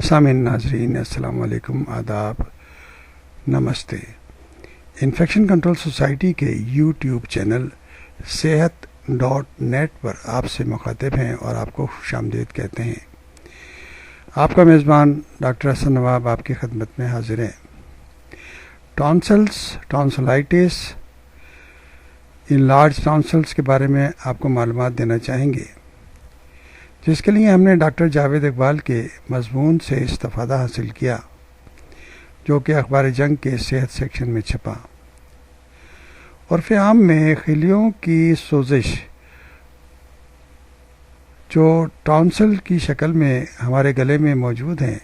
سامعین ناظرین السلام علیکم، آداب، نمستے۔ انفیکشن کنٹرول سوسائٹی کے یوٹیوب چینل صحت.net پر آپ سے مخاطب ہیں اور آپ کو خوش آمدید کہتے ہیں۔ آپ کا میزبان ڈاکٹر حسن نواب آپ کی خدمت میں حاضر ہیں۔ ٹانسلائٹس، انلارج ٹانسلس کے بارے میں آپ کو معلومات دینا چاہیں گے، جس کے لیے ہم نے ڈاکٹر جاوید اقبال کے مضمون سے استفادہ حاصل کیا، جو کہ اخبار جنگ کے صحت سیکشن میں چھپا۔ عرف عام میں خلیوں کی سوزش جو ٹانسل کی شکل میں ہمارے گلے میں موجود ہیں،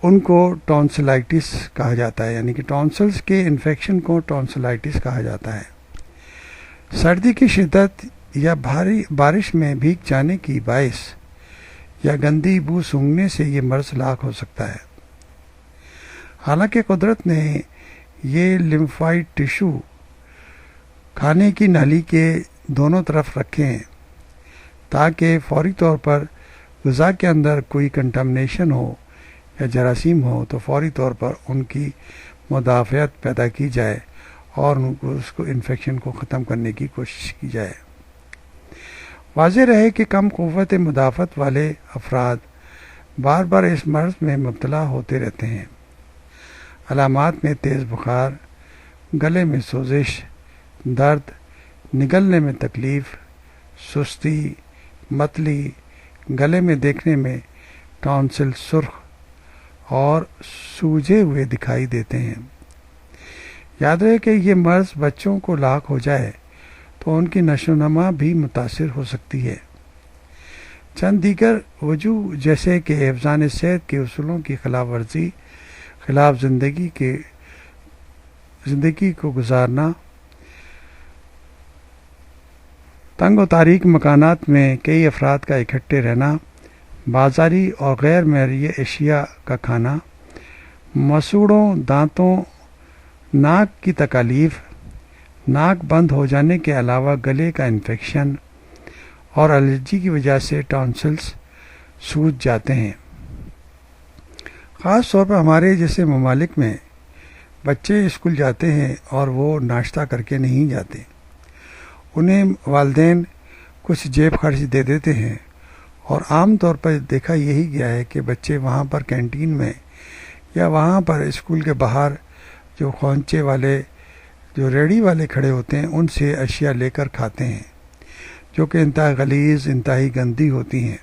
ان کو ٹانسلائٹس کہا جاتا ہے، یعنی کہ ٹانسلس کے انفیکشن کو ٹانسلائٹس کہا جاتا ہے۔ سردی کی شدت یا بھاری بارش میں بھیگ جانے کی باعث یا گندی بو سونگھنے سے یہ مرض لاحق ہو سکتا ہے۔ حالانکہ قدرت نے یہ لمفائڈ ٹشو کھانے کی نالی کے دونوں طرف رکھے ہیں تاکہ فوری طور پر غذا کے اندر کوئی کنٹامنیشن ہو یا جراثیم ہو تو فوری طور پر ان کی مدافعت پیدا کی جائے اور اس کو انفیکشن کو ختم کرنے کی کوشش کی جائے۔ واضح رہے کہ کم قوت مدافعت والے افراد بار بار اس مرض میں مبتلا ہوتے رہتے ہیں۔ علامات میں تیز بخار، گلے میں سوزش، درد، نگلنے میں تکلیف، سستی، متلی، گلے میں دیکھنے میں ٹانسل سرخ اور سوجے ہوئے دکھائی دیتے ہیں۔ یاد رہے کہ یہ مرض بچوں کو لاحق ہو جائے تو ان کی نشو و نما بھی متاثر ہو سکتی ہے۔ چند دیگر وجوہ جیسے کہ حفظان صحت کے اصولوں کی خلاف ورزی، خلاف زندگی کو گزارنا، تنگ و تاریک مکانات میں کئی افراد کا اکٹھے رہنا، بازاری اور غیر معیاری اشیاء کا کھانا، مسوڑوں، دانتوں، ناک کی تکالیف، ناک بند ہو جانے کے علاوہ گلے کا انفیکشن اور الرجی کی وجہ سے ٹانسلس سوج جاتے ہیں۔ خاص طور پر ہمارے جیسے ممالک میں بچے اسکول جاتے ہیں اور وہ ناشتہ کر کے نہیں جاتے، انہیں والدین کچھ جیب خرچ دے دیتے ہیں، اور عام طور پر دیکھا یہی گیا ہے کہ بچے وہاں پر کینٹین میں یا وہاں پر اسکول کے باہر جو خونچے والے جو ریڑھی والے کھڑے ہوتے ہیں ان سے اشیاء لے کر کھاتے ہیں، جو کہ انتہائی غلیظ، انتہائی گندی ہوتی ہیں،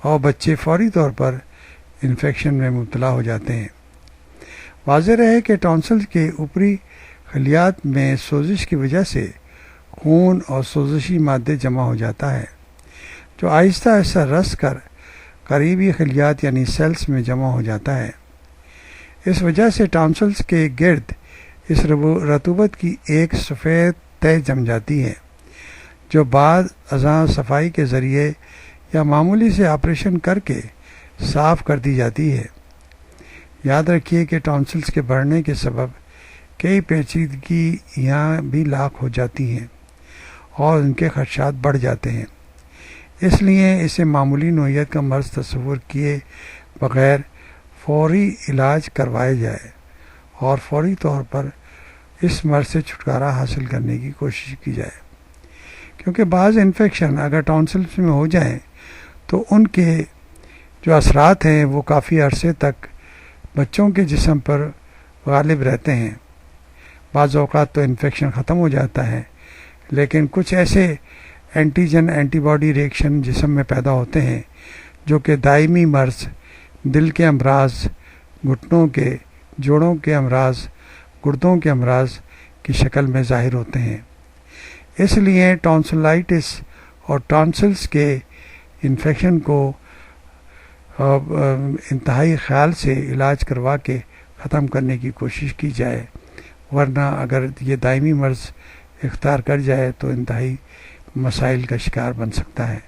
اور بچے فوری طور پر انفیکشن میں مبتلا ہو جاتے ہیں۔ واضح رہے کہ ٹانسل کے اوپری خلیات میں سوزش کی وجہ سے خون اور سوزشی مادے جمع ہو جاتا ہے، جو آہستہ آہستہ رس کر قریبی خلیات یعنی سیلز میں جمع ہو جاتا ہے۔ اس وجہ سے ٹانسلز کے گرد اس رطوبت کی ایک سفید تہ جم جاتی ہے، جو بعد ازاں صفائی کے ذریعے یا معمولی سے آپریشن کر کے صاف کر دی جاتی ہے۔ یاد رکھیے کہ ٹانسلز کے بڑھنے کے سبب کئی پیچیدگیاں بھی لاحق ہو جاتی ہیں اور ان کے خدشات بڑھ جاتے ہیں۔ اس لیے اسے معمولی نوعیت کا مرض تصور کیے بغیر فوری علاج کروایا جائے اور فوری طور پر اس مرض سے چھٹکارا حاصل کرنے کی کوشش کی جائے، کیونکہ بعض انفیکشن اگر ٹانسلس میں ہو جائیں تو ان کے جو اثرات ہیں وہ کافی عرصے تک بچوں کے جسم پر غالب رہتے ہیں۔ بعض اوقات تو انفیکشن ختم ہو جاتا ہے، لیکن کچھ ایسے اینٹی باڈی ریئیکشن جسم میں پیدا ہوتے ہیں جو کہ دائمی مرض، دل کے امراض، گھٹنوں کے، جوڑوں کے امراض، گردوں کے امراض کی شکل میں ظاہر ہوتے ہیں۔ اس لیے ٹانسلائٹس اور ٹانسلس کے انفیکشن کو انتہائی خیال سے علاج کروا کے ختم کرنے کی کوشش کی جائے، ورنہ اگر یہ دائمی مرض اختیار کر جائے تو انتہائی مسائل کا شکار بن سکتا ہے۔